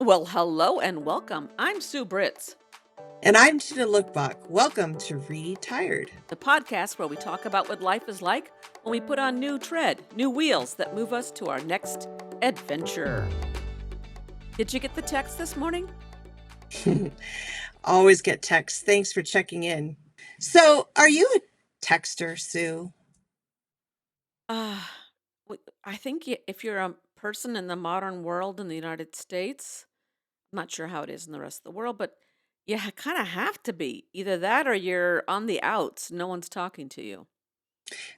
Well, hello and welcome. I'm Sue Britz, And I'm Tina Lookbakk. Welcome to Retired. the podcast where we talk about what life is like when we put on new tread, new wheels that move us to our next adventure. Did you get the text this morning? Always get texts. Thanks for checking in. So, are you a texter, Sue? Uh, I think if you're a person in the modern world in the United States, I'm not sure how it is in the rest of the world, but you kind of have to be. Either that or you're on the outs. No one's talking to you.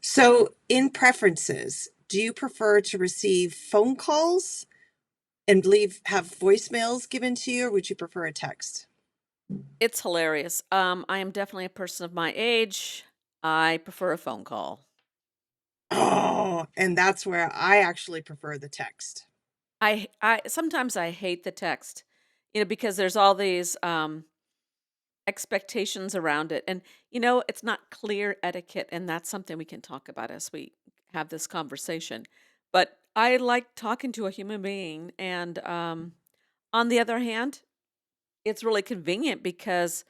So, in preferences, do you prefer to receive phone calls and have voicemails given to you, or would you prefer a text? It's hilarious. I am definitely a person of my age. I prefer a phone call. Oh, and that's where I actually prefer the text. I sometimes I hate the text, because there's all these expectations around it, and it's not clear etiquette, and that's something we can talk about as we have this conversation. But I like talking to a human being, and on the other hand, it's really convenient because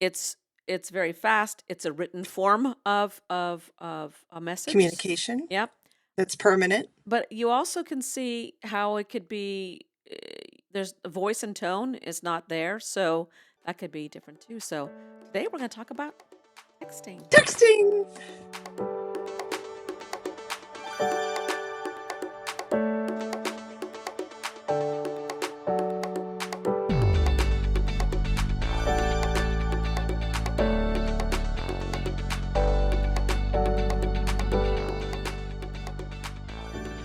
it's it's very fast. It's a written form of a message. Communication Yep. that's permanent. But you also can see how it could be, there's the voice and tone is not there, so that could be different too. So today we're going to talk about texting. Texting!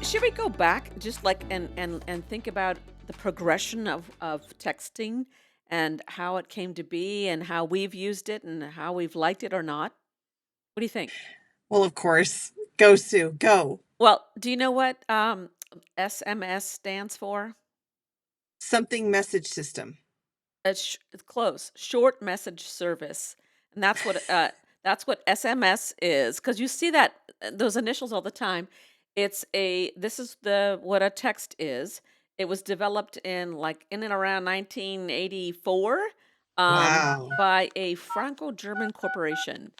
Should we go back just like and think about the progression of texting and how it came to be and how we've used it and how we've liked it or not? What do you think? Well, of course. Go, Sue. Go. Well, do you know what SMS stands for? Something message system. It's close. Short message service, and that's what SMS is. Because you see that those initials all the time. This is the what a text is. It was developed in and around 1984 Wow. by a Franco-German corporation.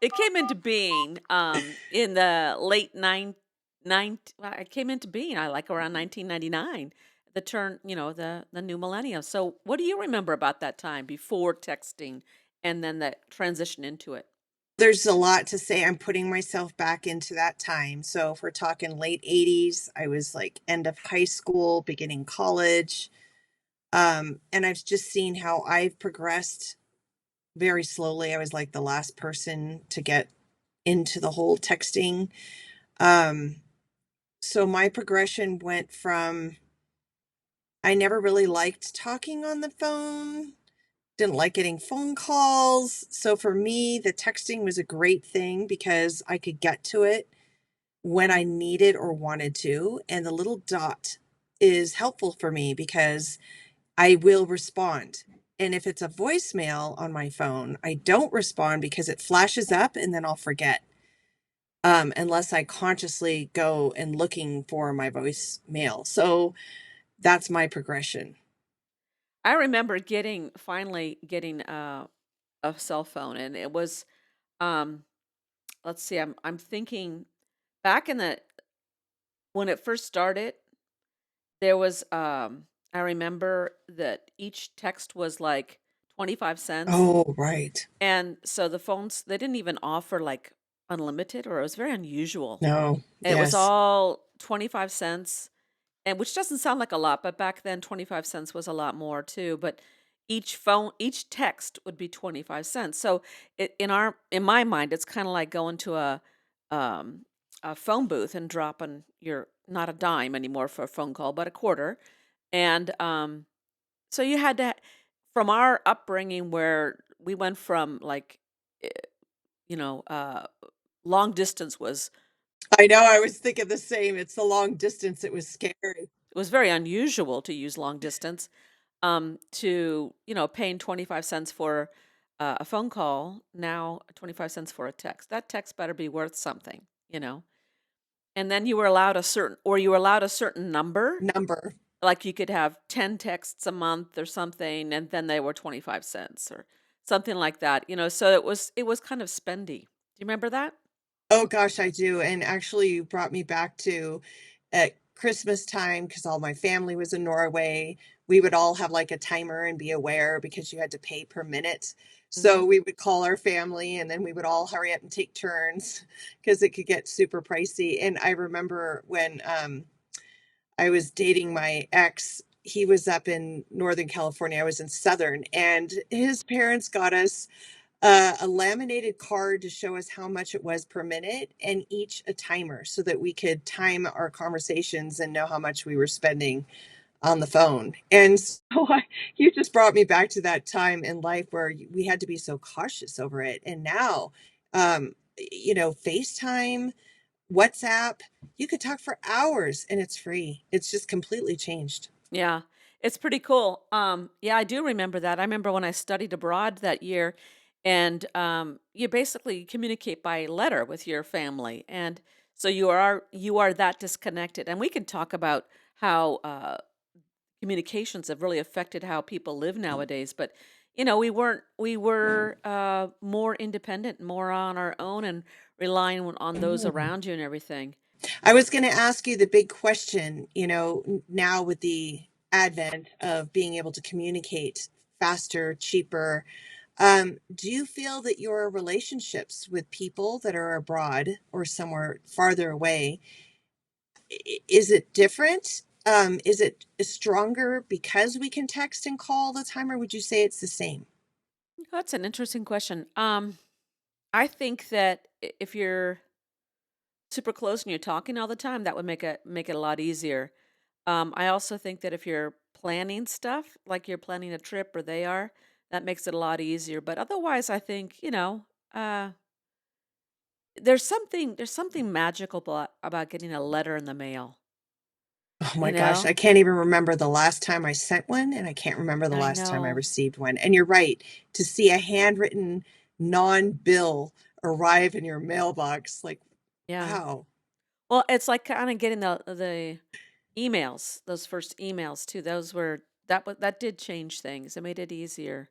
It came into being in the late well, it came into being I like around 1999, the turn, the new millennium. So, what do you remember about that time before texting and then the transition into it? There's a lot to say. I'm putting myself back into that time. So if we're talking late 80s, I was like end of high school, beginning college. And I've just seen how I've progressed very slowly. I was like the last person to get into the whole texting. Um, so my progression went from I never really liked talking on the phone, didn't like getting phone calls. So for me, the texting was a great thing because I could get to it when I needed or wanted to. And the little dot is helpful for me because I will respond. And if it's a voicemail on my phone, I don't respond because it flashes up and then I'll forget. Unless I consciously go and looking for my voicemail. So that's my progression. I remember finally getting a cell phone, and it was, um, let's see, I'm thinking back in the when it first started. There was, I remember that each text was like 25 cents. Oh, right. And so the phones, they didn't even offer like unlimited, or it was very unusual. No, It was yes. all 25 cents, and which doesn't sound like a lot, but back then 25 cents was a lot more too. But each text would be 25 cents. So in my mind, it's kind of like going to um, a phone booth and dropping your not a dime anymore for a phone call, but a quarter. And so you had to, from our upbringing, where we went from like, eh, you know, uh, long distance I know, I was thinking the same. It's the long distance. It was scary. it was very unusual to use long distance, to paying 25 cents for a phone call, now 25 cents for a text. That text better be worth something. And then you were allowed a certain or you were allowed a certain number, number. like you could have 10 texts a month or something, and then they were 25 cents or something like that, so it was kind of spendy. Do you remember that? Oh gosh, I do, and actually you brought me back to at Christmas time because all my family was in Norway. We would all have, like, a timer and be aware because you had to pay per minute. So Mhm. we would call our family, and then we would all hurry up and take turns because it could get super pricey, and I remember when, I was dating my ex, he was up in Northern California, I was in Southern, and his parents got us a laminated card to show us how much it was per minute and each a timer so that we could time our conversations and know how much we were spending on the phone. And so you just brought me back to that time in life where we had to be so cautious over it. And now, FaceTime, WhatsApp, you could talk for hours and it's free. It's just completely changed. Yeah, it's pretty cool. Yeah, I do remember that. I remember when I studied abroad that year, and you basically communicate by letter with your family, and so you are that disconnected. And we can talk about how communications have really affected how people live nowadays. But we were more independent, more on our own, and relying on those Mm. around you and everything. I was going to ask you the big question, now with the advent of being able to communicate faster, cheaper, do you feel that your relationships with people that are abroad or somewhere farther away, is it different? Is it stronger because we can text and call all the time, or would you say it's the same? That's an interesting question. I think that if you're super close and you're talking all the time, that would make it a lot easier. I also think that if you're planning stuff, like you're planning a trip or they are, that makes it a lot easier. But otherwise, I think uh, there's something magical about getting a letter in the mail. Oh You my gosh, know, I can't even remember the last time I sent one, and I can't remember the I last time I know. received one. And you're right, to see a handwritten non-bill arrive in your mailbox, like, Yeah. wow. Well, it's like kind of getting the emails, those first emails too. That did change things. It made it easier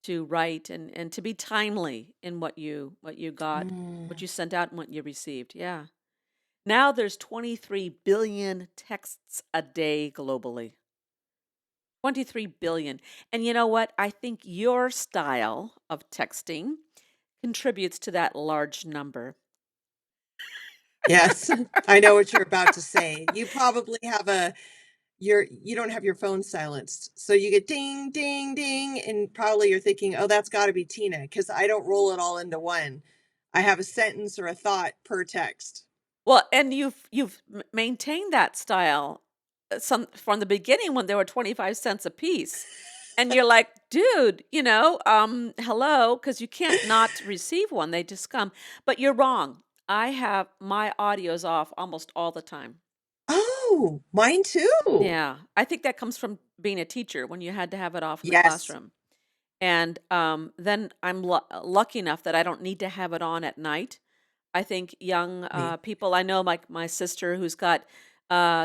to write and to be timely in what you got, what Mm. you sent out and what you received. Yeah. Now there's 23 billion texts a day globally. 23 billion. And you know what? I think your style of texting contributes to that large number. Yes, I know what you're about to say. You probably have you don't have your phone silenced, so you get ding, ding, ding, and probably you're thinking, "Oh, that's gotta be Tina," because I don't roll it all into one. I have a sentence or a thought per text. Well, and you've maintained that style some from the beginning when they were 25 cents a piece. And you're like, "Dude, hello," because you can't not receive one, they just come. But you're wrong. I have my audio's off almost all the time. Oh, mine too. Yeah, I think that comes from being a teacher when you had to have it off in the Yes, classroom. And, then I'm lucky enough that I don't need to have it on at night. I think young, me. people I know, like my sister who's got,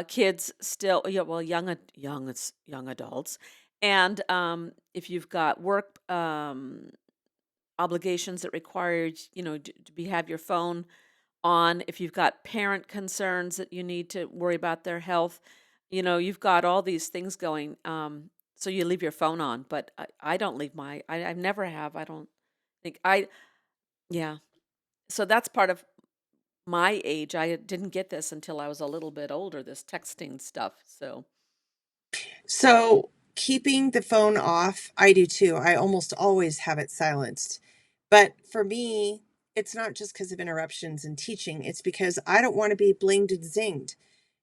kids still yeah, well, young adults, and, if you've got work, obligations that require, to be have your phone on, if you've got parent concerns that you need to worry about their health, you've got all these things going, so you leave your phone on, but I don't leave I never have, I don't think yeah. So that's part of my age. I didn't get this until I was a little bit older, this texting stuff. So, So, keeping the phone off, I do too. I almost always have it silenced. But for me, it's not just because of interruptions in teaching, it's because I don't want to be blinged and zinged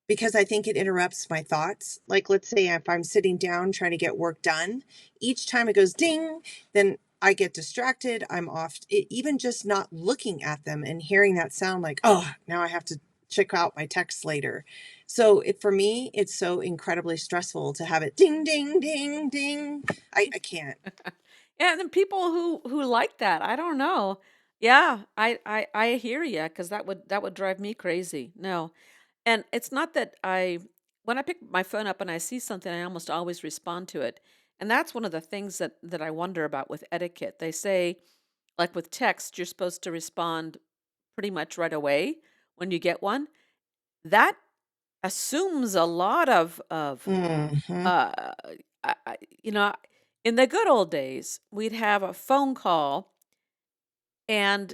because I think it interrupts my thoughts. Like, let's say if I'm sitting down trying to get work done, each time it goes ding, then I get distracted. I'm off, even just not looking at them and hearing that sound, like, oh, now I have to check out my text later. So for me, it's so incredibly stressful to have it ding, ding, ding, ding. I can't. yeah, and then people who like that, I don't know. Yeah, I hear you because that would drive me crazy. No. And it's not that when I pick my phone up and I see something, I almost always respond to it. And that's one of the things that I wonder about with etiquette. They say, like with text, you're supposed to respond pretty much right away when you get one. That assumes a lot of Hmm. uh, I, you know, in the good old days, we'd have a phone call, and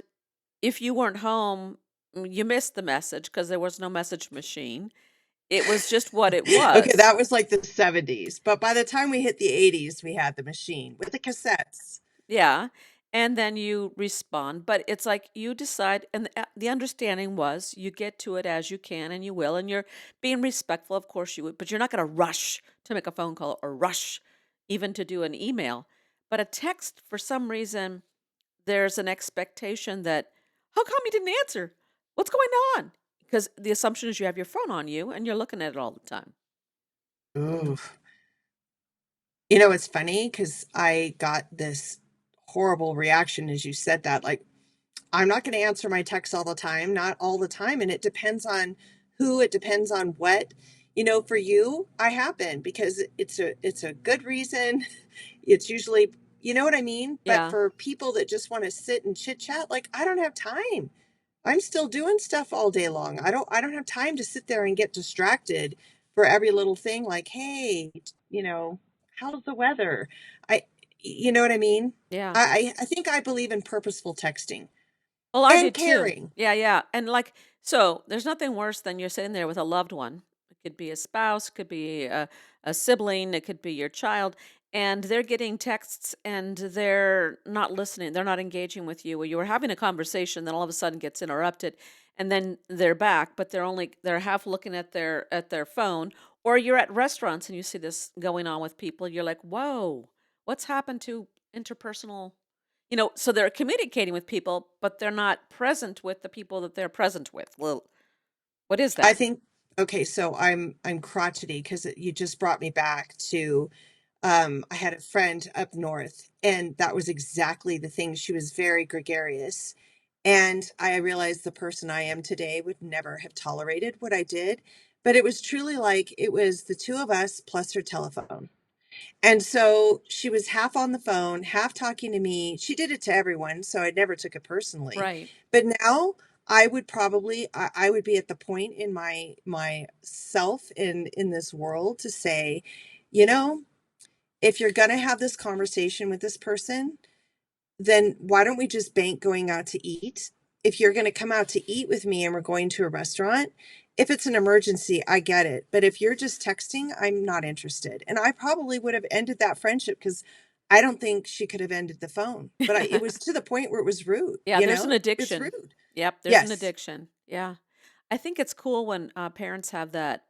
if you weren't home, you missed the message because there was no message machine. It was just what it Okay, was. that was like the 70s, but by the time we hit the 80s, we had the machine with the cassettes. Yeah. And then you respond, but it's like you decide, and the understanding was you get to it as you can and you will, and you're being respectful, of course you would, but you're not going to rush to make a phone call or rush even to do an email. But a text, for some reason, there's an expectation that, how come you didn't answer? What's going on? Because the assumption is you have your phone on you and you're looking at it all the time. Ooh. You know, it's funny because I got this horrible reaction as you said that. Like, I'm not going to answer my texts all the time, not all the time. And it depends on who, it depends on what. You know, for you, I have been because it's a good reason. It's usually, you know what I mean? But Yeah. for people that just want to sit and chit chat, like I don't have time. I'm still doing stuff all day long. I don't have time to sit there and get distracted for every little thing like, "Hey, you know, how's the weather?" I you know what I mean? Yeah. I think I believe in purposeful texting Well, I and did too. caring. Yeah, yeah. And like, so there's nothing worse than you're sitting there with a loved one. It could be a spouse, could be a sibling, it could be your child, and they're getting texts and they're not listening. They're not engaging with you. Or you were having a conversation, then all of a sudden gets interrupted, and then they're back, but they're half looking at their phone. Or you're at restaurants and you see this going on with people. You're like, whoa, what's happened to interpersonal, so they're communicating with people, but they're not present with the people that they're present with. Well, what is I that? think okay, so I'm crotchety because you just brought me back to I had a friend up north, and that was exactly the thing. She was very gregarious. And I realized the person I am today would never have tolerated what I did. But it was truly like it was the two of us plus her telephone. And so she was half on the phone, half talking to me. She did it to everyone, so I never took it personally. Right. But now I would probably I would be at the point in my self in this world to say, you know, if you're going to have this conversation with this person, then why don't we just bank going out to eat? If you're going to come out to eat with me and we're going to a restaurant, if it's an emergency, I get it. But if you're just texting, I'm not interested. And I probably would have ended that friendship because I don't think she could have ended the phone. But it was to the point where it was rude, Yeah, you there's an know? It's addiction. rude. Yep, there's an Yes. addiction. Yeah. I think it's cool when parents have that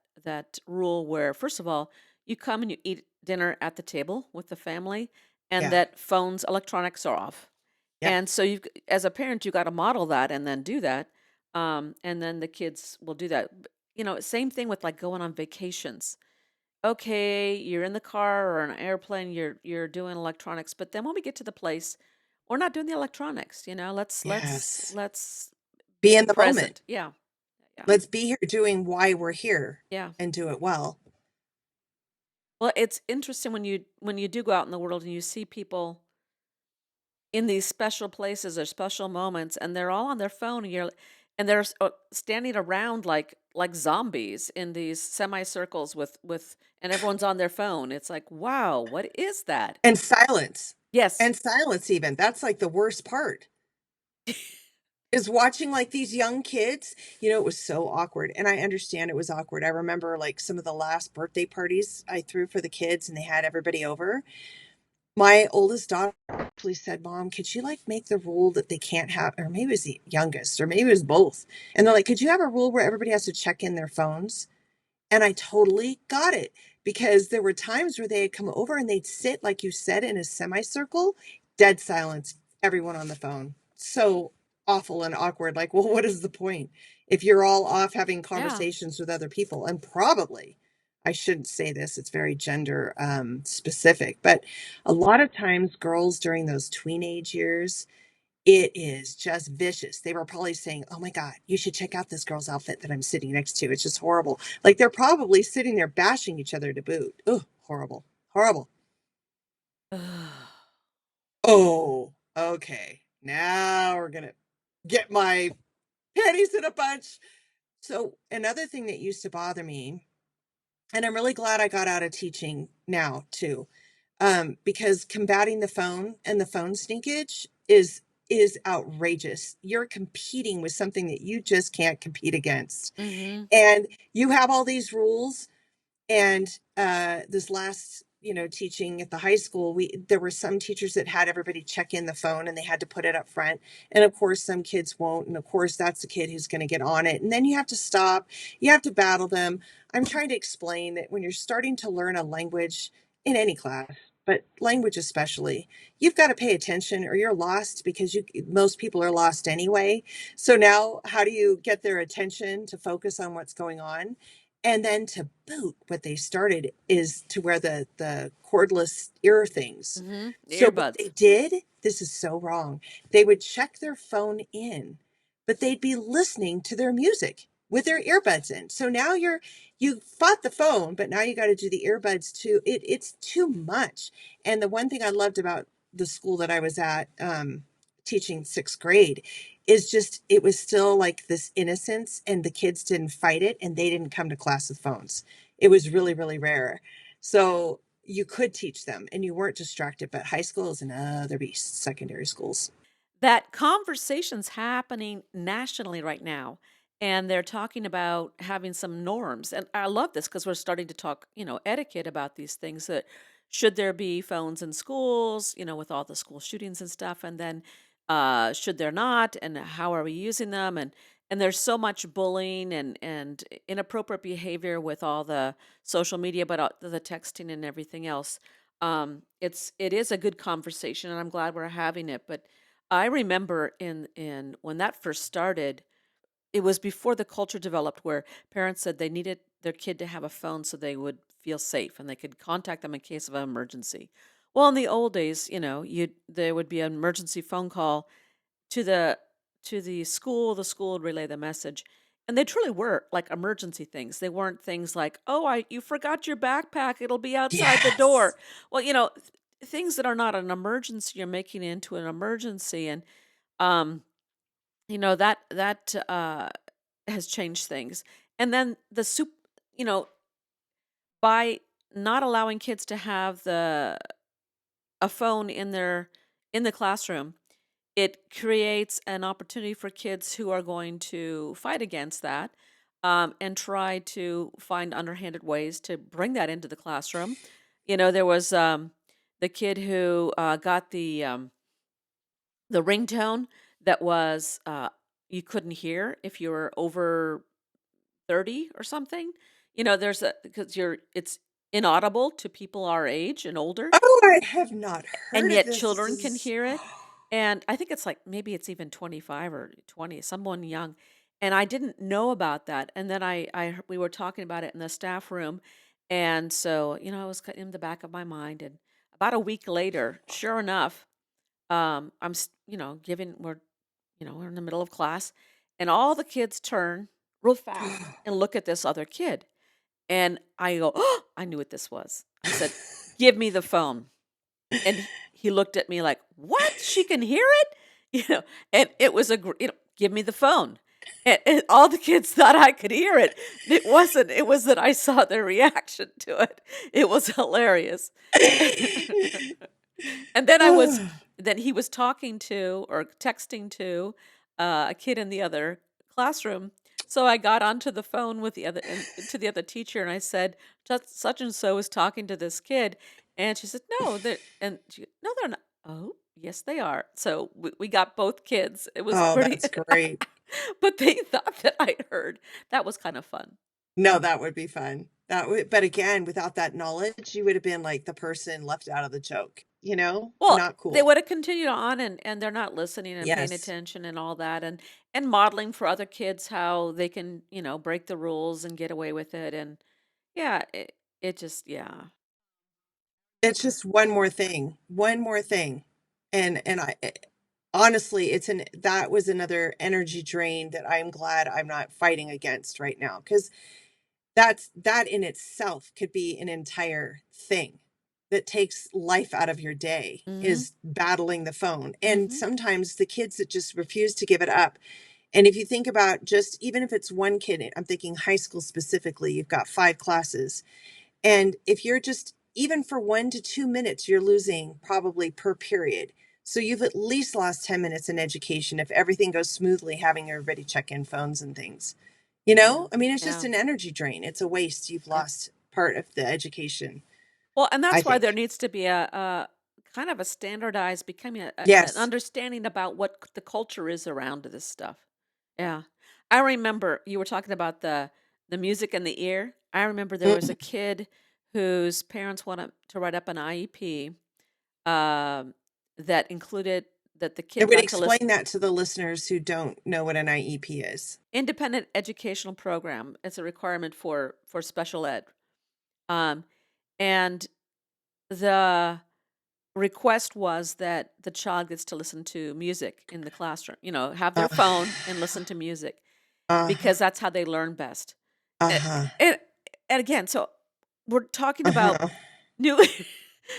rule where, first of all, you come and you eat dinner at the table with the family, and Yeah. that phones, electronics are off. Yep. And so as a parent, you got to model that and then do that, and then the kids will do that. Same thing with like going on vacations. Okay, you're in the car or an airplane, you're doing electronics, but then when we get to the place, we're not doing the electronics, Yes. let's Be in be the moment. present. Yeah. Yeah. Let's be here doing why we're here Yeah. and do it well. Well, it's interesting when you do go out in the world and you see people in these special places or special moments and they're all on their phone and they're standing around like zombies in these semicircles with and everyone's on their phone. It's like, wow, what is that? And silence. Yes. And silence even. That's like the worst part. Is watching, like, these young kids, you know, it was so awkward, and I understand it was awkward. I remember, like, some of the last birthday parties I threw for the kids, and they had everybody over. My oldest daughter actually said, "Mom, could you, like, make the rule that they can't have," or maybe it was the youngest, or maybe it was both, and they're like, "Could you have a rule where everybody has to check in their phones?" And I totally got it because there were times where they had come over and they'd sit, like you said, in a semicircle, dead silence, everyone on the phone. So awful and awkward. Like, well, what is the point if you're all off having Yeah. conversations with other people? And probably, I shouldn't say this, it's very gender specific, but a lot of times girls during those teenage years, It is just vicious. They were probably saying, "Oh my god, you should check out this girl's outfit that I'm sitting next to. It's just horrible." Like, they're probably sitting there bashing each other to boot. Ugh, horrible. Horrible. Oh, okay. Now we're gonna get my panties in a bunch. So, another thing that used to bother me, and I'm really glad I got out of teaching now too, because combating the phone and the phone sneakage is outrageous. You're competing with something that you just can't compete against. Mhm. And you have all these rules, and this last, teaching at the high school, we there were some teachers that had everybody check in the phone and they had to put it up front. And of course, some kids won't. And of course, that's the kid who's going to get on it. And then you have to stop, you have to battle them. I'm trying to explain that when you're starting to learn a language in any class, but language especially, you've got to pay attention or you're lost because most people are lost anyway. So now how do you get their attention to focus on what's going on? And then to boot, what they started is to wear the cordless ear things. Mhm. So what they Earbuds. did, this is so wrong. They would check their phone in, but they'd be listening to their music with their earbuds in. So now you fought the phone, but now you got to do the earbuds too. It's too much. And the one thing I loved about the school that I was at, teaching sixth grade, is just it was still like this innocence, and the kids didn't fight it, and they didn't come to class with phones. It was really, really rare. So you could teach them and you weren't distracted, but high school is another beast, secondary schools. That conversation's happening nationally right now, and they're talking about having some norms. And I love this because we're starting to talk, etiquette about these things that should there be phones in schools, with all the school shootings and stuff, and then should there not, and how are we using them? And there's so much bullying and inappropriate behavior with all the social media, but the texting and everything else. It is a good conversation, and I'm glad we're having it. But I remember in when that first started, it was before the culture developed where parents said they needed their kid to have a phone so they would feel safe and they could contact them in case of an emergency. Well, in the old days, you there would be an emergency phone call to the school, the school would relay the message. And they truly were like emergency things. They weren't things like, "Oh, I you forgot your backpack, it'll be outside the Yes. door." Well, things that are not an emergency, you're making it into an emergency. And um, that has changed things. And then you know, by not allowing kids to have a phone in the classroom, it creates an opportunity for kids who are going to fight against that, and try to find underhanded ways to bring that into the classroom. There was the kid who got the ringtone that was you couldn't hear if you were over 30 or something. There's a because you're it's inaudible to people our age and older, Oh, I have not and heard of yet this. This children can is hear it. And I think it's like maybe it's even 25 or 20, someone young. And I didn't know about that. And then we were talking about it in the staff room. And so, it was in the back of my mind. And about a week later, sure enough, giving, we're in the middle of class, and all the kids turn real fast and look at this other kid. And I go, "Oh, I knew what this was." I said, "Give me the phone." And he looked at me like, "What? She can hear it?" And it was "Give me the phone." And all the kids thought I could hear it. It wasn't. It was that I saw their reaction to it. It was hilarious. And then he was talking to or texting to a kid in the other classroom. So I got onto the phone with the other and to the other teacher, and I said, Such and so is talking to this kid." And she said, "No, no, they're not." "Oh, yes, they are." So we got both kids. It was Oh, pretty, that's great. but they thought that I heard. That was kind of fun. No, that would be fun. That would, but again, without that knowledge, you would have been like the person left out of the joke, Well, Not they cool. would have continued on, and they're not listening and paying Yes. attention and all that, and modeling for other kids how they can, break the rules and get away with it. And yeah, it just yeah. It's just one more thing, one more thing. And honestly, that was another energy drain that I'm glad I'm not fighting against right now, because that in itself could be an entire thing that takes life out of your day, Mhm. is battling the phone. And Mhm. sometimes the kids that just refuse to give it up. And if you think about, just even if it's one kid, I'm thinking high school specifically, you've got 5 classes. And if you're just, even for 1 to 2 minutes, you're losing probably per period. So you've at least lost 10 minutes in education if everything goes smoothly, having everybody check in phones and things. Yeah. I mean, it's just Yeah. an energy drain. It's a waste. You've It lost part of the education, Well, and I that's why there think. needs to be a kind of a standardized becoming an Yes. understanding about what the culture is around this stuff. Yeah. I remember you were talking about the music in the ear. I remember there was a Mhm. kid whose parents wanted to write up an IEP um, that included that the It kid would got to listen explain that to the listeners who don't know what an IEP is. independent educational program. It's a requirement for special ed. Um, and the request was that the child gets to listen to music in the classroom, have their Uh, phone and listen to music uh-huh. because that's how they learn best. A- Uh-huh. And, and again, so we're talking about Uh-huh. new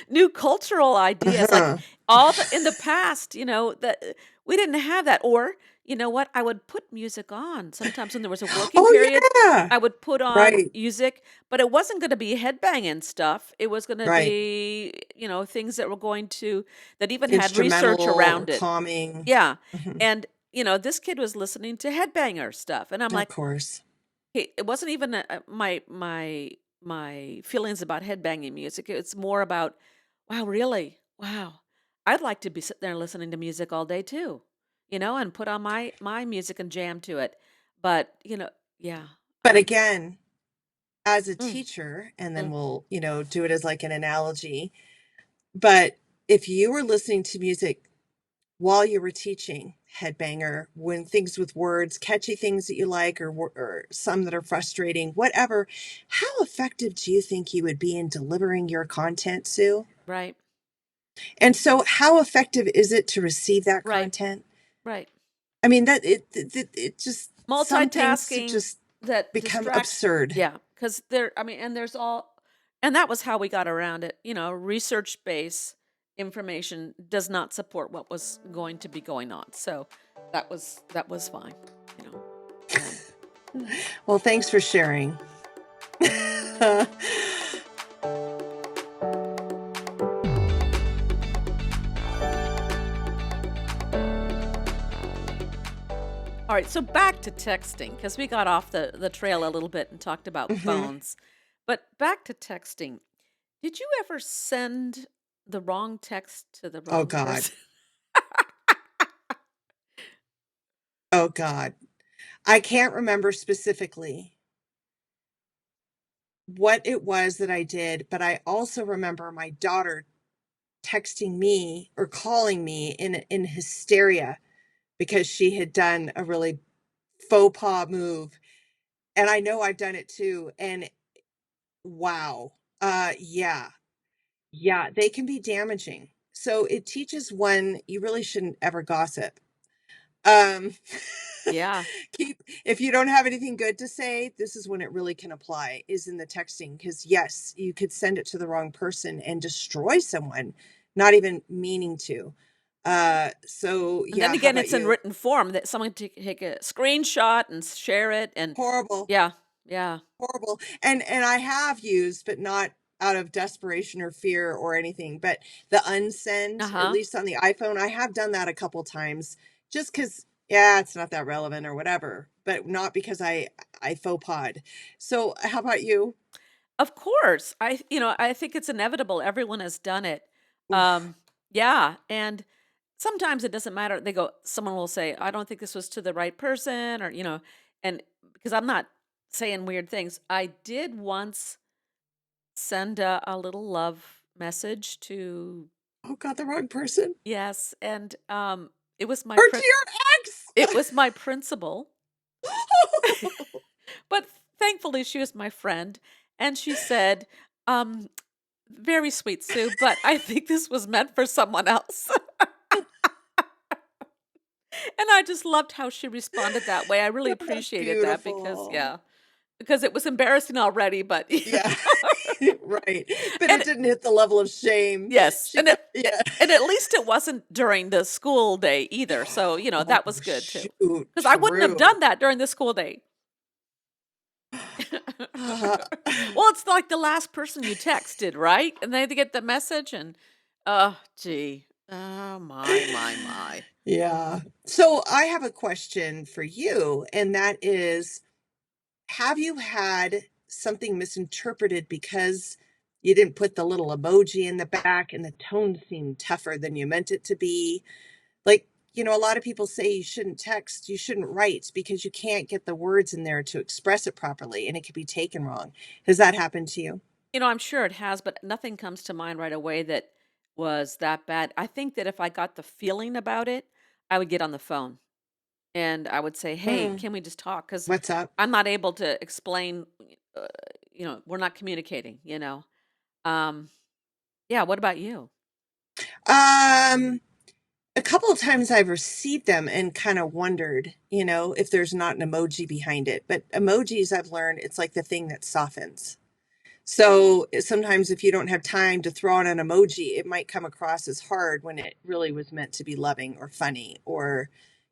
new cultural ideas like Uh-huh. all the in the past, that we didn't have that. Or you know what, I would put music on sometimes when there was a working Oh, period. yeah. I would put on Right. music, but it wasn't going to be headbanging stuff. It was going to Right. be things that were going to that even had Instrumental research or around it. calming. Yeah. Mhm. And this kid was listening to headbanger stuff, and I'm Of like, course. hey, it wasn't even my feelings about headbanging music. It's more about, wow, really? Wow. I'd like to be sitting there listening to music all day too, and put on my music and jam to it. But, yeah. But Um again, as a mm, teacher, and then mm, we'll, do it as like an analogy, but if you were listening to music while you were teaching, headbanger, when things with words, catchy things that you like, or some that are frustrating, whatever, how effective do you think you would be in delivering your content, Sue? right. And so how effective is it to receive that Right. content? Right. I mean, that it just, some things Multitasking just that become distracts. absurd. Yeah, because and there's all, and that was how we got around it. Research based information does not support what was going to be going on. So that was fine, you know. And Well, thanks for sharing. all right, so back to texting because we got off the trail a little bit and talked about Mhm. phones. But back to texting. Did you ever send the wrong text to the Oh wrong God. person? Oh God. I can't remember specifically what it was that I did, but I also remember my daughter texting me or calling me in hysteria because she had done a really faux pas move. And I know I've done it too. And wow. Yeah. Yeah, they can be damaging. So it teaches one, you really shouldn't ever gossip. Um, Yeah. if you don't have anything good to say, this is when it really can apply, is in the texting. Because yes, you could send it to the wrong person and destroy someone, not even meaning to. So And then yeah, how again, about it's in you? written form that someone take a screenshot and share it. And Horrible. yeah, yeah. Horrible. And I have used, but not out of desperation or fear or anything, but the unsend, at Uh-huh. least on the iPhone, I have done that a couple times just because, yeah, it's not that relevant or whatever, but not because I faux pod. So how about you? Of course. I think it's inevitable. Everyone has done it. Oof. Yeah. And sometimes it doesn't matter. Someone will say, I don't think this was to the right person, or, and because I'm not saying weird things. I did once send a little love message to, Oh God, the wrong person. yes. And it was my, Or to your it ex. was my principal. But thankfully, she was my friend, and she said, um, "Very sweet, Sue, but I think this was meant for someone else." And I just loved how she responded that way. I really That's appreciated that because beautiful. yeah, because it was embarrassing already, but Yeah. Right. But it and didn't hit the level of shame. yes, She got yeah. and at least it wasn't during the school day either. So, Oh, that was good too. shoot, Because I wouldn't have true. done that during the school day. Uh, Well, it's like the last person you texted, right? And they get the message and oh, gee. Oh my. yeah. So I have a question for you, and that is, have you had something misinterpreted because you didn't put the little emoji in the back and the tone seemed tougher than you meant it to be? Like, a lot of people say you shouldn't text, you shouldn't write because you can't get the words in there to express it properly and it could be taken wrong. Has that happened to you? I'm sure it has, but nothing comes to mind right away that was that bad. I think that if I got the feeling about it, I would get on the phone and I would say, "Hey, Hmm. can we just talk?" Because What's up? I'm not able to explain. Uh, we're not communicating. Um, yeah. What about you? Um, a couple of times I've received them and kind of wondered, if there's not an emoji behind it. But emojis, I've learned, it's like the thing that softens. So sometimes if you don't have time to throw on an emoji, it might come across as hard when it really was meant to be loving or funny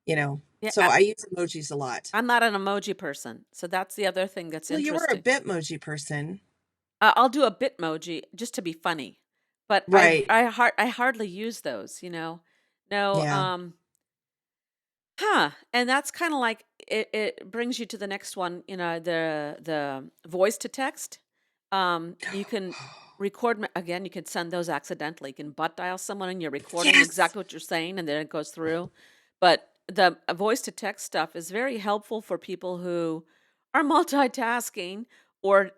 Yeah, so I use emojis a lot. I'm not an emoji person, so that's the other thing that's Well, you were a interesting. Bitmoji person. I'll do a Bitmoji just to be funny, but Right. I hardly use those. No, Yeah. huh? And that's kind of like it brings you to the next one. The voice to text. You can record again. You can send those accidentally. You can butt dial someone, and you're recording Yes. exactly what you're saying, and then it goes through. But the voice to text stuff is very helpful for people who are multitasking or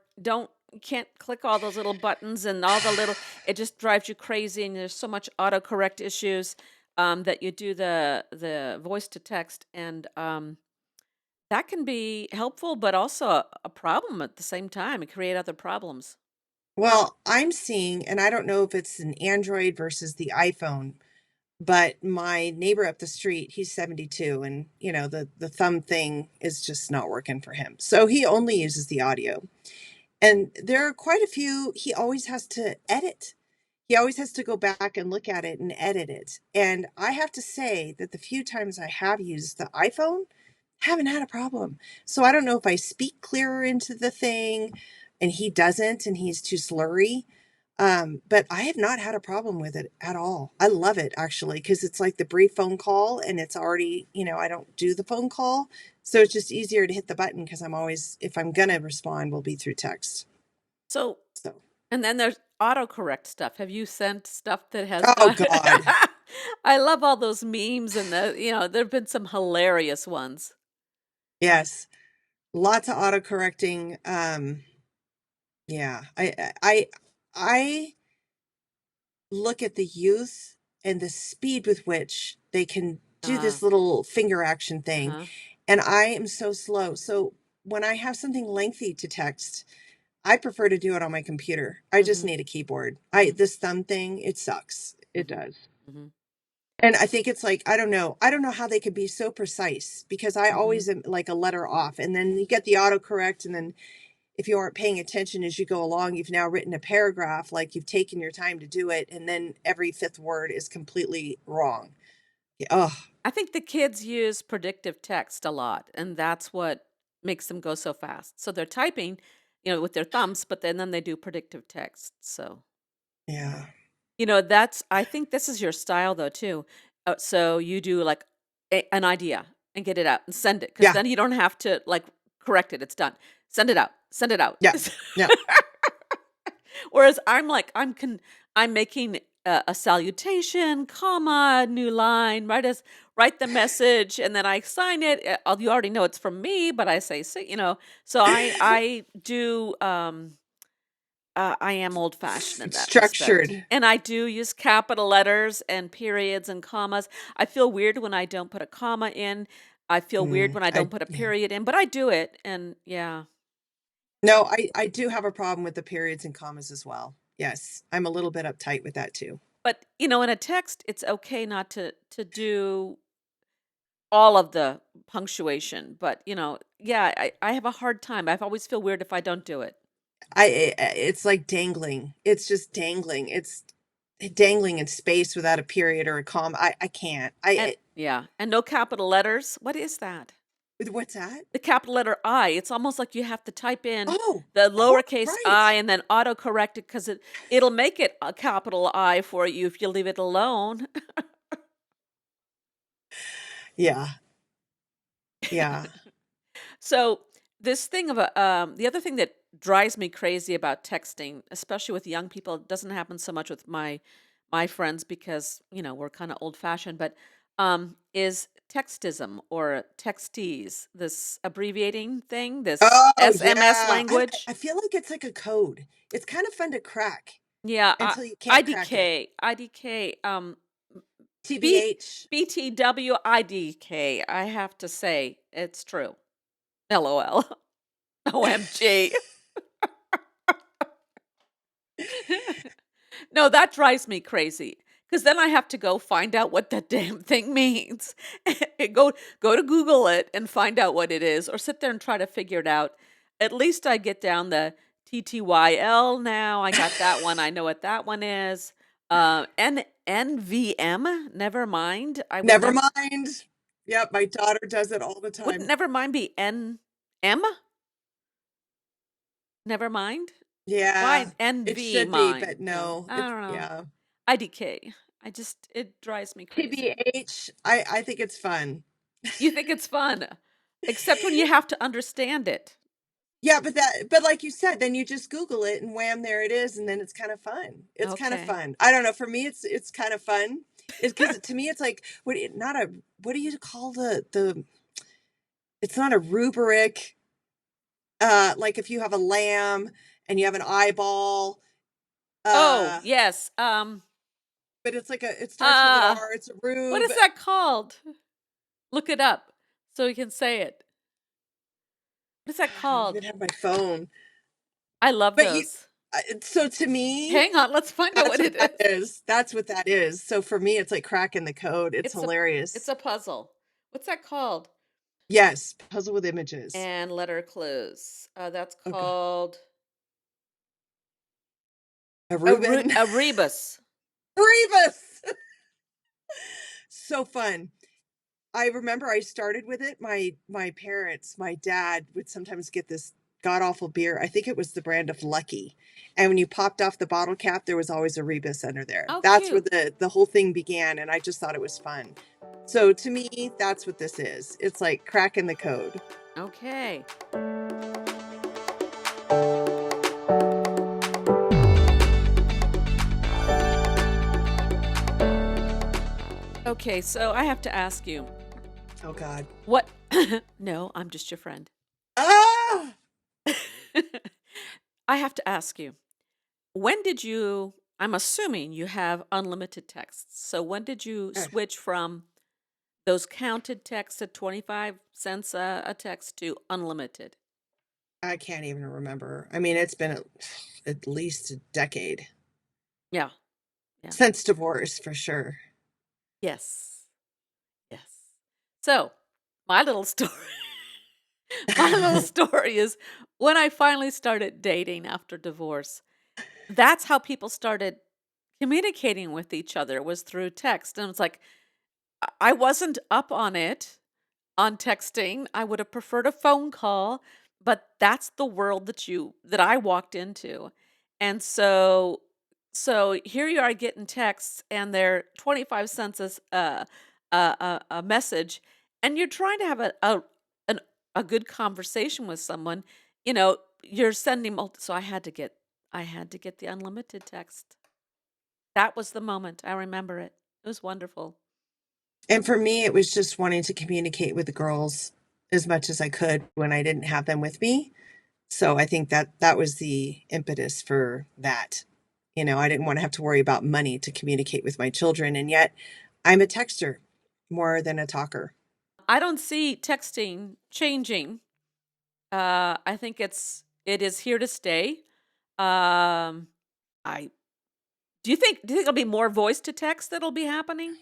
can't click all those little buttons and all the little. It just drives you crazy, and there's so much autocorrect issues that you do the voice to text, and that can be helpful, but also a problem at the same time and create other problems. Well, I'm seeing, and I don't know if it's an Android versus the iPhone, but my neighbor up the street, he's 72, and the thumb thing is just not working for him. So he only uses the audio. And there are quite a few he always has to edit. He always has to go back and look at it and edit it. And I have to say that the few times I have used the iPhone, haven't had a problem. So I don't know if I speak clearer into the thing and he doesn't and he's too slurry. But I have not had a problem with it at all. I love it actually because it's like the brief phone call and it's already, I don't do the phone call. So it's just easier to hit the button because I'm always, if I'm going to respond, will be through text. So So, and then there's autocorrect stuff. Have you sent stuff that has oh gone God. I love all those memes and there've been some hilarious ones. Yes. Lots of autocorrecting. Yeah. I look at the youth and the speed with which they can do Uh, this little finger action thing. uh-huh. And I am so slow. So when I have something lengthy to text, I prefer to do it on my computer. I just Mhm. need a keyboard. I Mhm. this thumb thing, it sucks. It Mhm. does. Mhm. And I think it's like, I don't know. I don't know how they could be so precise because I Mhm. always am like a letter off. And then you get the autocorrect. And then if you aren't paying attention as you go along, you've now written a paragraph, like you've taken your time to do it. And then every fifth word is completely wrong. Yeah, oh, I think the kids use predictive text a lot, and that's what makes them go so fast. So they're typing, with their thumbs, but then they do predictive text. So, yeah. that's I think this is your style though too. So you do like an idea and get it out and send it because Yeah. then you don't have to like correct it. It's done. Send it out. Send it out. Yeah. Yeah. Whereas I'm making a salutation, comma, new line, write the message, and then I sign it. You already know it's from me, but I say, so I do. I am old fashioned in that respect, Structured. and I do use capital letters and periods and commas. I feel weird when I don't put a comma in. I feel weird when I don't put a Yeah. period in, but I do it, and yeah. No, I do have a problem with the periods and commas as well. Yes. I'm a little bit uptight with that too. But, in a text, it's okay not to do all of the punctuation, but, yeah, I have a hard time. I've always feel weird if I don't do it. It's like dangling. It's just dangling. It's dangling in space without a period or a comma. I can't. And yeah, and no capital letters. What is that? What's that? The capital letter I. It's almost like you have to type in Oh, the oh, lowercase I right. and then autocorrect it because it'll make it a capital I for you if you leave it alone. Yeah, yeah. So this thing of the other thing that drives me crazy about texting, especially with young people, it doesn't happen so much with my friends because we're kind of old fashioned, but is textism or textees, this abbreviating thing, this Oh, SMS yeah. language. I feel like it's like a code. It's kind of fun to crack Yeah, until you can't crack it. IDK, B TBH. BTWIDK. I have to say it's true. LOL. OMG. No, that drives me crazy. Because then I have to go find out what that damn thing means. Go to Google it and find out what it is, or sit there and try to figure it out. At least I get down the TTYL now. I got that one. I know what that one is. NVM, never mind. I would Never never mind. Yep, my daughter does it all the wouldn't time. never mind be NM? Never mind? Yeah, Why it NV should be, mind? but Yeah, no, I it's don't know. yeah. IDK. It drives me crazy. TBH, I think it's fun. You think it's fun, except when you have to understand it. Yeah, but like you said, then you just Google it and wham, there it is, and then it's kind of fun. It's kind of Okay. fun. I don't know. For me, it's kind of fun. It's because to me, it's like not a what do you call the? It's not a rubric. Like if you have a lamb and you have an eyeball, Oh, uh, yes, but it's like it starts with an uh, R. It's a what rube. is that called? Look it up so we can say it. What is that I don't called? even have my phone. I love But you, those. so to me, Hang on, let's find out that's what what it that is. is. That's what that is. So for me, it's like cracking the code. It's It's a it's hilarious. a puzzle. What's that called? Yes, puzzle with images. And letter clues. That's Okay. called A Reuben. a rebus. Rebus! So fun. I remember I started with it. My parents, my dad would sometimes get this god awful beer. I think it was the brand of Lucky. And when you popped off the bottle cap, there was always a rebus under there. Oh, That's where cute. the whole thing began, and I just thought it was fun. So to me, that's what this is. It's like cracking the code. Okay. Okay, so I have to ask you, Oh God. what No, I'm just your friend. Ah! I have to ask you, when did you I'm assuming you have unlimited texts. So when did you Eh, switch from those counted texts at 25 cents a text to unlimited? I can't even remember. I mean, it's been at least a decade Yeah. Yeah. since divorce for sure. Yes. Yes. So, my little story my little story is when I finally started dating after divorce. That's how people started communicating with each other, was through text. And it's like I wasn't up on it on texting. I would have preferred a phone call, but that's the world that I walked into. And so here you are getting texts and they're 25 cents as a message, and you're trying to have an, a good conversation with someone. You're sending so I had to get the unlimited text. That was the moment. I remember it. It was wonderful. And for me, it was just wanting to communicate with the girls as much as I could when I didn't have them with me. So I think that was the impetus for that. I didn't want to have to worry about money to communicate with my children, and yet I'm a texter more than a talker. I don't see texting changing. I think it is here to stay. Um, I do you think it'll be more voice to text that'll be happening?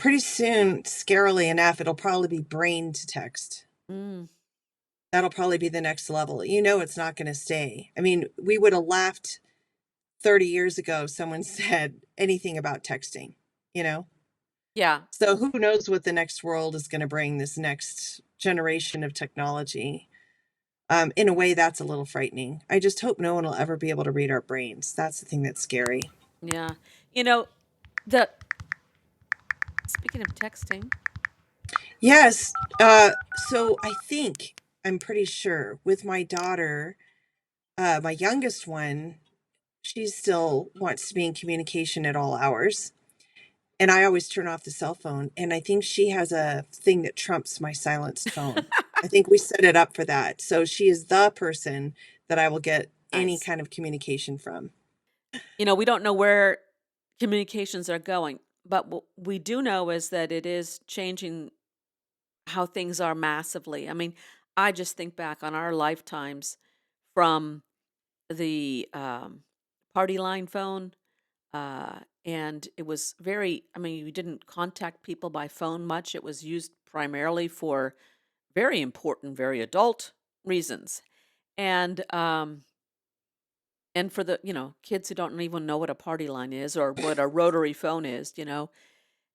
pretty soon, scarily enough, it'll probably be brain to text. Mm. That'll probably be the next level. You know, it's not going to stay. I mean, we would have laughed 30 years ago if someone said anything about texting, you know? Yeah. So who knows what the next world is going to bring, this next generation of technology. In a way, that's a little frightening. I just hope no one will ever be able to read our brains. That's the thing that's scary. Yeah. You know, the speaking of texting, Yes. So I think, I'm pretty sure, with my daughter, my youngest one, she still wants to be in communication at all hours. And I always turn off the cell phone. And I think she has a thing that trumps my silenced phone. I think we set it up for that. So she is the person that I will get any nice. kind of communication from. We don't know where communications are going, but what we do know is that it is changing how things are massively. I mean, I just think back on our lifetimes from the party line phone. And it was very, I mean, you didn't contact people by phone much. It was used primarily for very important, very adult reasons. And, um, and for the, kids who don't even know what a party line is or what a rotary phone is,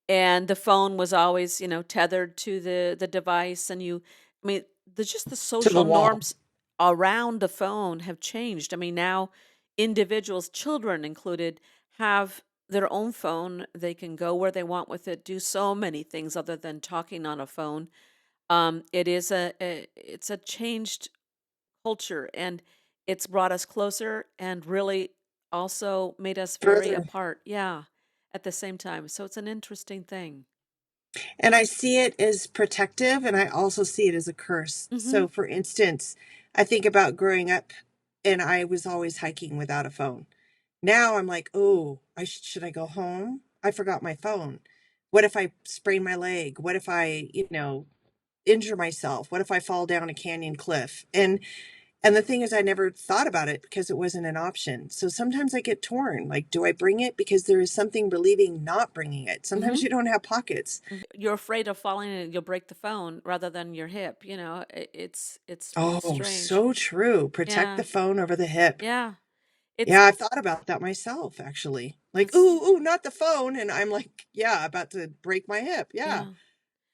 and the phone was always, tethered to the device. And I mean, just the To the social wall. norms around the phone have changed. I mean, now individuals, children included, have their own phone. They can go where they want with it, do so many things other than talking on a phone. It's a changed culture, and it's brought us closer and really also made us very Further. apart. Yeah, at the same time. So it's an interesting thing. And I see it as protective, and I also see it as a curse. Hmm. So, for instance, I think about growing up, and I was always hiking without a phone. Now I'm like, oh, should I go home? I forgot my phone. What if I sprain my leg? What if I, injure myself? What if I fall down a canyon cliff? And the thing is, I never thought about it because it wasn't an option. So sometimes I get torn. Like, do I bring it? Because there is something relieving not bringing it. Hmm. Sometimes you don't have pockets. You're afraid of falling and you'll break the phone rather than your hip. It's Oh, strange. so true. Protect Yeah, the phone over the hip. yeah. It's Yeah, I've thought about that myself, actually. Like, it's ooh, not the phone. And I'm like, yeah, about to break my hip. Yeah.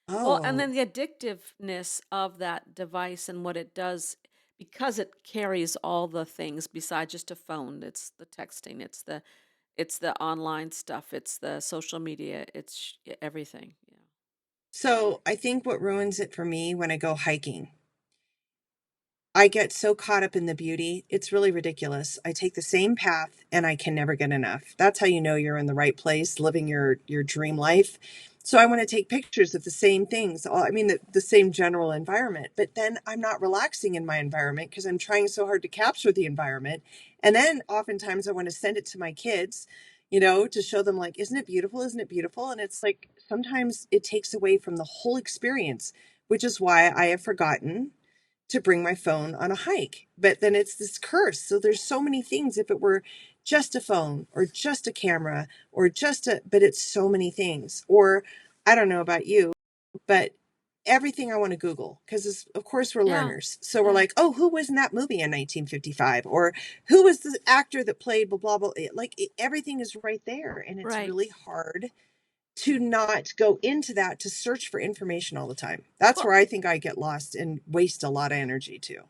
yeah. Well, and Oh, then the addictiveness of that device and what it does because it carries all the things besides just a phone. It's the texting, it's the online stuff, it's the social media, it's everything. Yeah. so I think what ruins it for me when I go hiking, I get so caught up in the beauty. It's really ridiculous. I take the same path and I can never get enough. That's how you know you're in the right place, living your dream life. So I want to take pictures of the same things. I mean, the same general environment, but then I'm not relaxing in my environment because I'm trying so hard to capture the environment. And then oftentimes I want to send it to my kids, to show them like, isn't it beautiful? Isn't it beautiful? And it's like sometimes it takes away from the whole experience, which is why I have forgotten to bring my phone on a hike. But then it's this curse. So there's so many things. If it were just a phone or just a camera or but it's so many things. Or I don't know about you, but everything I want to Google because of course we're Yeah. learners. So we're Yeah. like, oh, who was in that movie in 1955? Or who was the actor that played blah, blah, blah. Everything is right there. And it's Right. really hard to not go into that to search for information all the time. That's Well, where I think I get lost and waste a lot of energy too.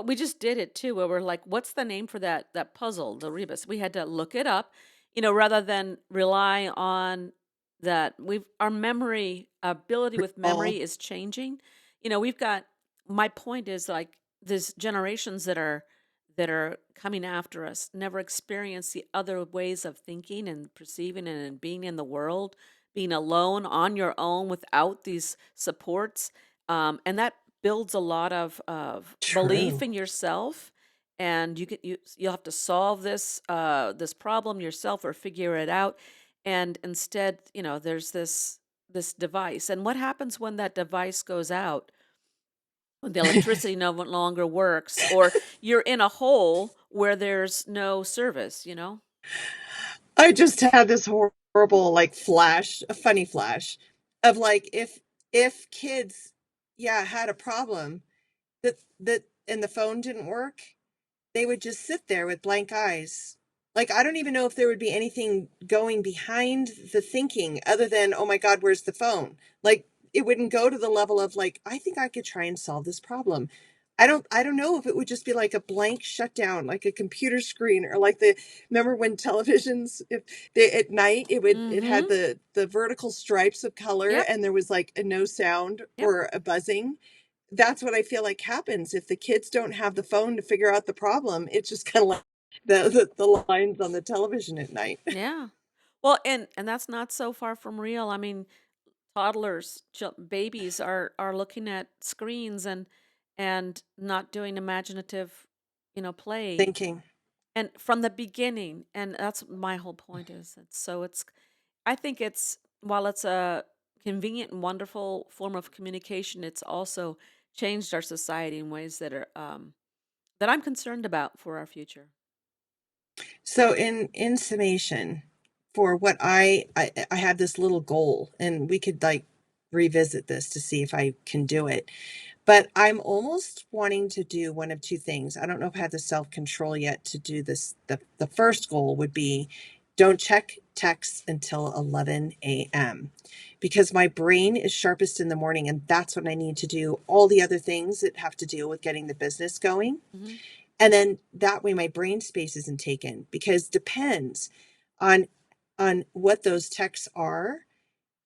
we just did it too, where we're like, "What's the name for that puzzle, the rebus?" We had to look it up, rather than rely on that. Our memory ability with All memory is changing. We've got. My point is like there's generations that are coming after us never experience the other ways of thinking and perceiving and being in the world, being alone on your own without these supports, and that builds a lot of belief true. in yourself, and you'll have to solve this problem yourself or figure it out. And instead, there's this device. And what happens when that device goes out? When the electricity no longer works, or you're in a hole where there's no service? I just had this horrible like flash, a funny flash. of like if kids, yeah, had a problem that and the phone didn't work, they would just sit there with blank eyes. Like, I don't even know if there would be anything going behind the thinking other than, "Oh my god, where's the phone?" Like, it wouldn't go to the level of like, "I think I could try and solve this problem." I don't know if it would just be like a blank shutdown, like a computer screen, or like the remember when televisions, if they at night, it had Mhm. the vertical stripes of color Yep. and there was like a no sound Yep. or a buzzing. That's what I feel like happens if the kids don't have the phone to figure out the problem. It's just kinda like the lines on the television at night. Yeah. Well, and that's not so far from real. I mean, toddlers, babies are looking at screens and not doing imaginative, play. Thinking. And from the beginning, and that's my whole point is it's I think it's while it's a convenient and wonderful form of communication, it's also changed our society in ways that I'm concerned about for our future. So in summation, for what I have this little goal, and we could, like, revisit this to see if I can do it. But I'm almost wanting to do one of 2 things. I don't know if I have the self-control yet to do this. The first goal would be don't check texts until 11 AM, because my brain is sharpest in the morning, and that's when I need to do all the other things that have to deal with getting the business going. Mhm. And then that way my brain space isn't taken, because depends on what those texts are.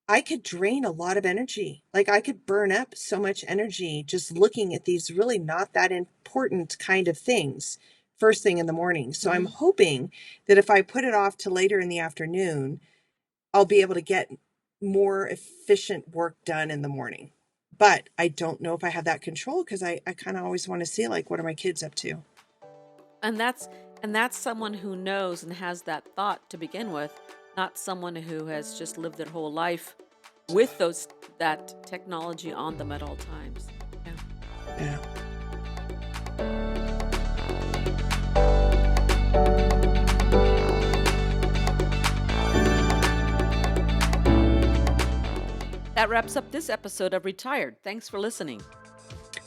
I could drain a lot of energy. Like, I could burn up so much energy just looking at these really not that important kind of things first thing in the morning. So I'm Mhm. hoping that if I put it off to later in the afternoon, I'll be able to get more efficient work done in the morning. But I don't know if I have that control, because I kind of always want to see, like, what are my kids up to? And that's someone who knows and has that thought to begin with, not someone who has just lived their whole life with those that technology on them at all times. Yeah. Yeah. That wraps up this episode of Retired. Thanks for listening.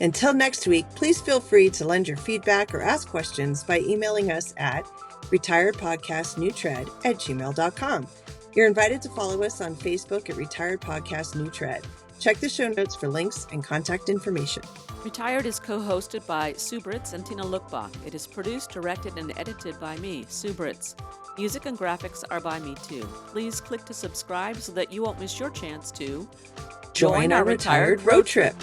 Until next week, please feel free to lend your feedback or ask questions by emailing us at retiredpodcastnewtread@gmail.com. You're invited to follow us on Facebook at Retired Podcast New Tread. Check the show notes for links and contact information. Retired is co-hosted by Sue Britz and Tina Lokkbakk. It is produced, directed, and edited by me, Sue Britz. Music and graphics are by me too. Please click to subscribe so that you won't miss your chance to Join our retired road trip.